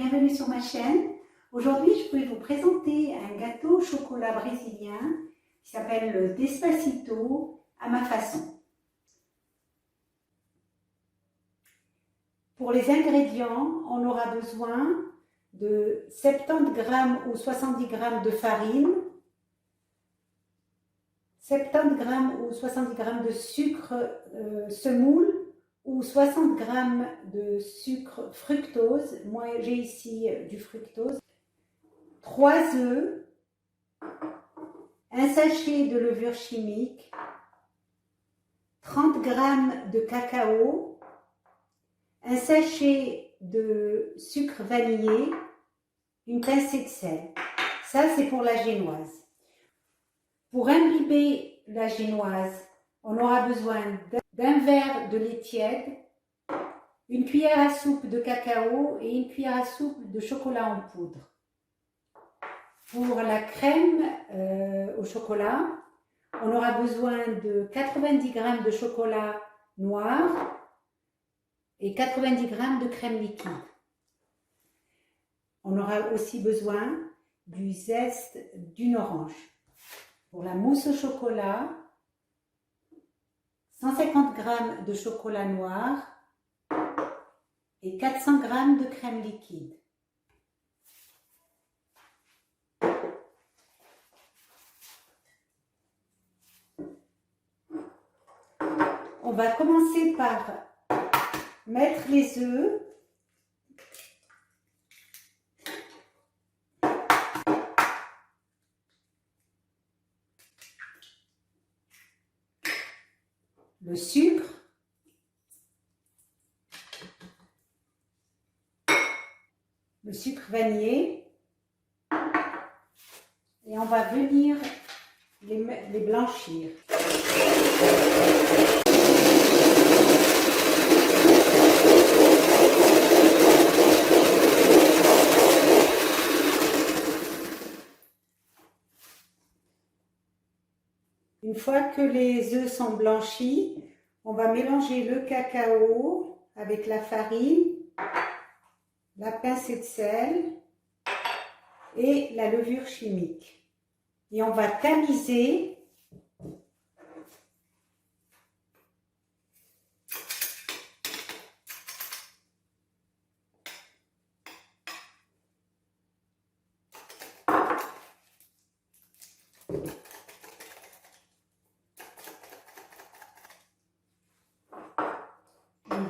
bienvenue sur ma chaîne. Aujourd'hui, je vais vous présenter un gâteau au chocolat brésilien qui s'appelle le Despacito à ma façon. Pour les ingrédients, on aura besoin de 70 g ou 70 g de farine, 70 g ou 70 g de sucre semoule ou 60 g de sucre fructose. Moi, j'ai ici du fructose. 3 œufs, un sachet de levure chimique, 30 g de cacao, un sachet de sucre vanillé, une pincée de sel. Ça, c'est pour la génoise. Pour imbiber la génoise, on aura besoin d'un verre de lait tiède, une cuillère à soupe de cacao et une cuillère à soupe de chocolat en poudre. Pour la crème au chocolat, on aura besoin de 90 g de chocolat noir et 90 g de crème liquide. On aura aussi besoin du zeste d'une orange. Pour la mousse au chocolat, 150 g de chocolat noir et 400 g de crème liquide. On va commencer par mettre les œufs. Le sucre, le sucre vanillé, et on va venir les blanchir. Une fois que les œufs sont blanchis, on va mélanger le cacao avec la farine, la pincée de sel et la levure chimique. Et on va tamiser .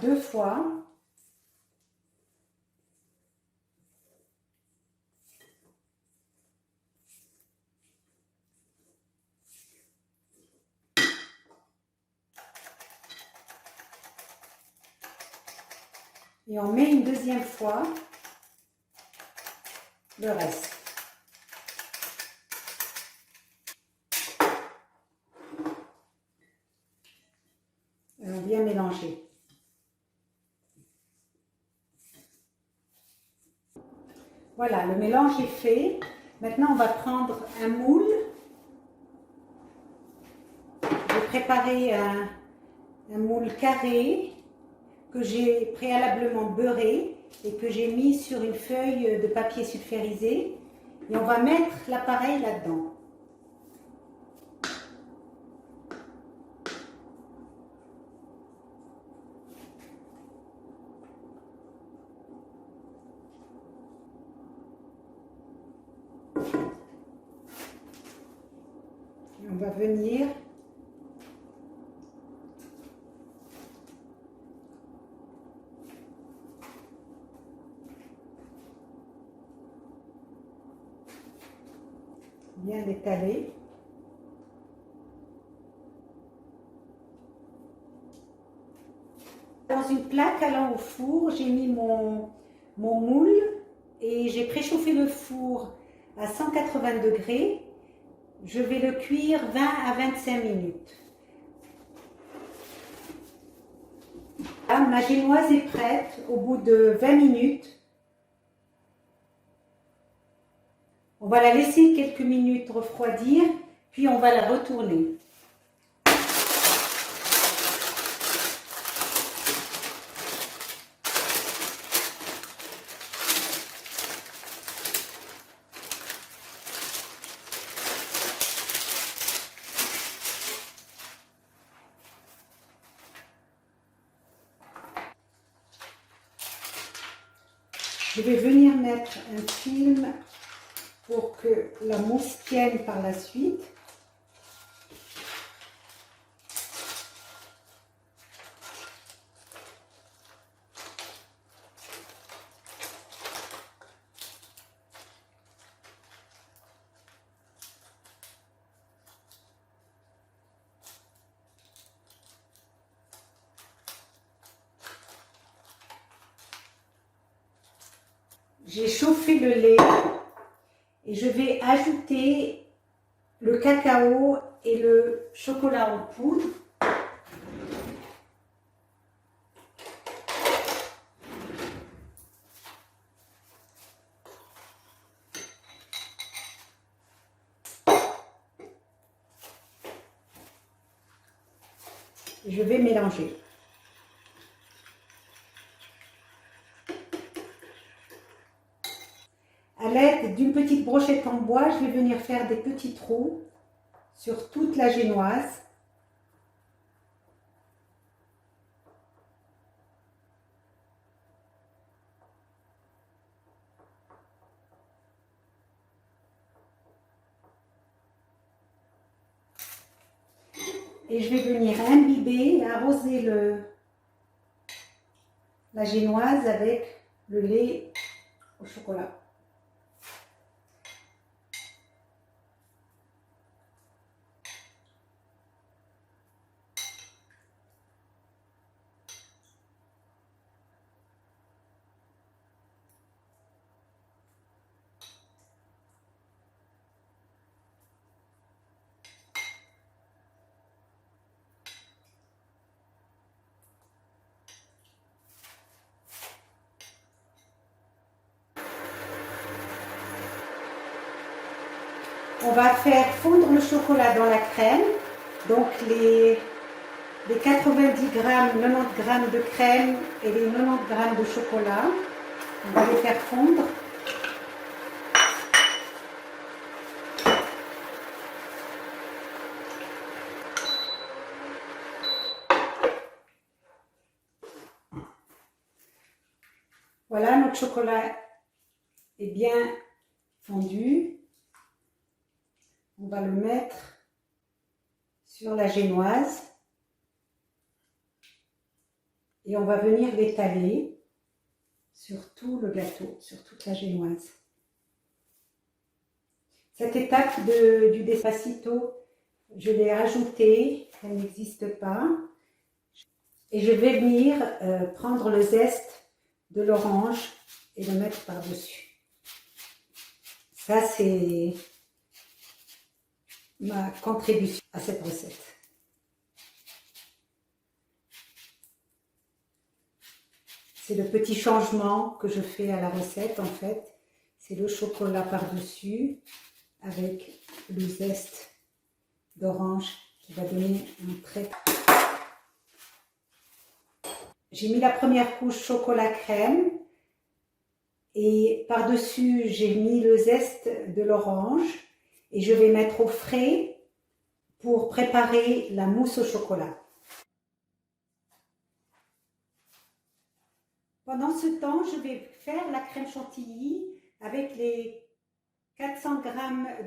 Deux fois. Et on met une deuxième fois le reste. Et on vient mélanger. Voilà, le mélange est fait. Maintenant, on va prendre un moule. Je vais préparer un moule carré que j'ai préalablement beurré et que j'ai mis sur une feuille de papier sulfurisé. Et on va mettre l'appareil là-dedans. On va venir bien l'étaler. Dans une plaque allant au four, j'ai mis mon moule et j'ai préchauffé le four à 180 degrés. Je vais le cuire 20 à 25 minutes. Là, ma génoise est prête au bout de 20 minutes. On va la laisser quelques minutes refroidir, puis on va la retourner. Je vais venir mettre un film pour que la mousse tienne par la suite. J'ai chauffé le lait et je vais ajouter le cacao et le chocolat en poudre. Je vais mélanger. À l'aide d'une petite brochette en bois, je vais venir faire des petits trous sur toute la génoise. Et je vais venir imbiber et arroser la génoise avec le lait au chocolat. On va faire fondre le chocolat dans la crème. Donc les 90 grammes, 90 grammes de crème et les 90 grammes de chocolat. On va les faire fondre. Voilà, notre chocolat est bien fondu. On va le mettre sur la génoise et on va venir l'étaler sur tout le gâteau, sur toute la génoise. Cette étape du Despacito, je l'ai ajoutée, elle n'existe pas. Et je vais venir prendre le zeste de l'orange et le mettre par-dessus. Ça, c'est ma contribution à cette recette. C'est le petit changement que je fais à la recette en fait. C'est le chocolat par-dessus avec le zeste d'orange qui va donner un très... J'ai mis la première couche chocolat crème et par-dessus j'ai mis le zeste de l'orange et je vais mettre au frais pour préparer la mousse au chocolat. Pendant ce temps, je vais faire la crème chantilly avec les 400 g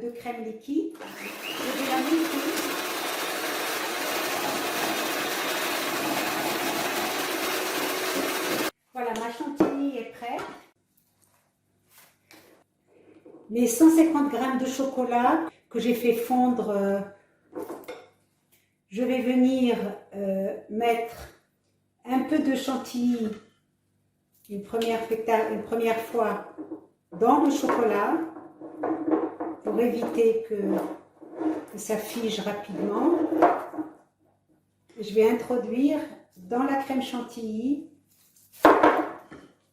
de crème liquide. Je vais la monter. Voilà, ma chantilly est prête. Mes 150 g de chocolat que j'ai fait fondre, je vais venir mettre un peu de chantilly une première fois dans le chocolat pour éviter que ça fige rapidement. Je vais introduire dans la crème chantilly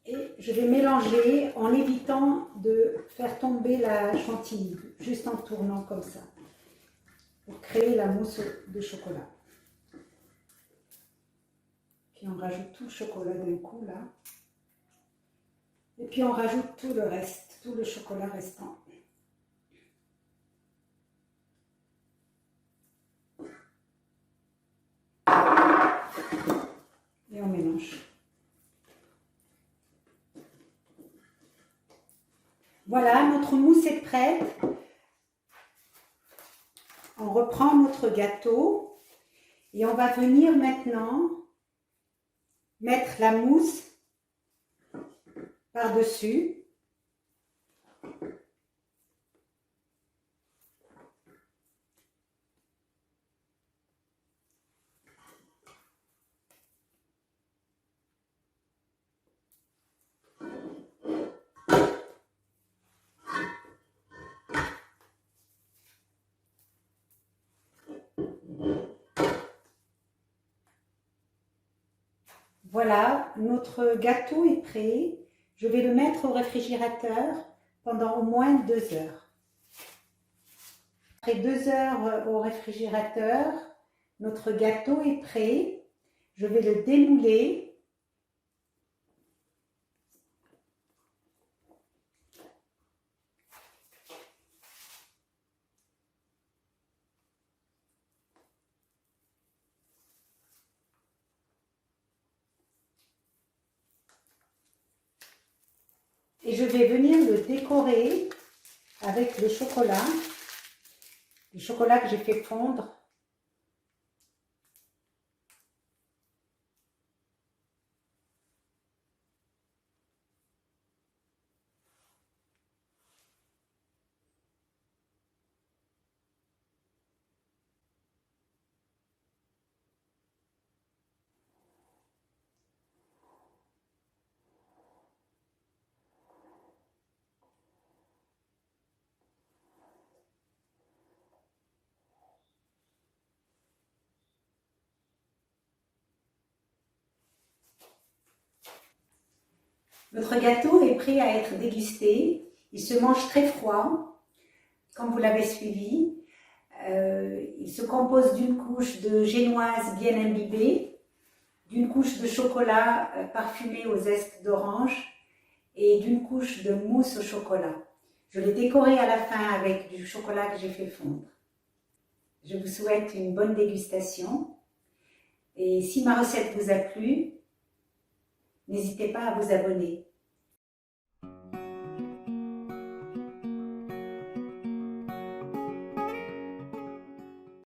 et je vais mélanger en évitant de faire tomber la chantilly, juste en tournant comme ça, pour créer la mousse de chocolat. Puis on rajoute tout le chocolat d'un coup là. Et puis on rajoute tout le reste, tout le chocolat restant. Et on mélange. Voilà, notre mousse est prête. On reprend notre gâteau et on va venir maintenant mettre la mousse par-dessus. Voilà, notre gâteau est prêt. Je vais le mettre au réfrigérateur pendant au moins 2 heures. Après 2 heures au réfrigérateur, notre gâteau est prêt. Je vais le démouler. Et je vais venir le décorer avec le chocolat que j'ai fait fondre. Notre gâteau est prêt à être dégusté. Il se mange très froid, comme vous l'avez suivi. Il se compose d'une couche de génoise bien imbibée, d'une couche de chocolat parfumé aux zestes d'orange et d'une couche de mousse au chocolat. Je l'ai décoré à la fin avec du chocolat que j'ai fait fondre. Je vous souhaite une bonne dégustation. Et si ma recette vous a plu, n'hésitez pas à vous abonner.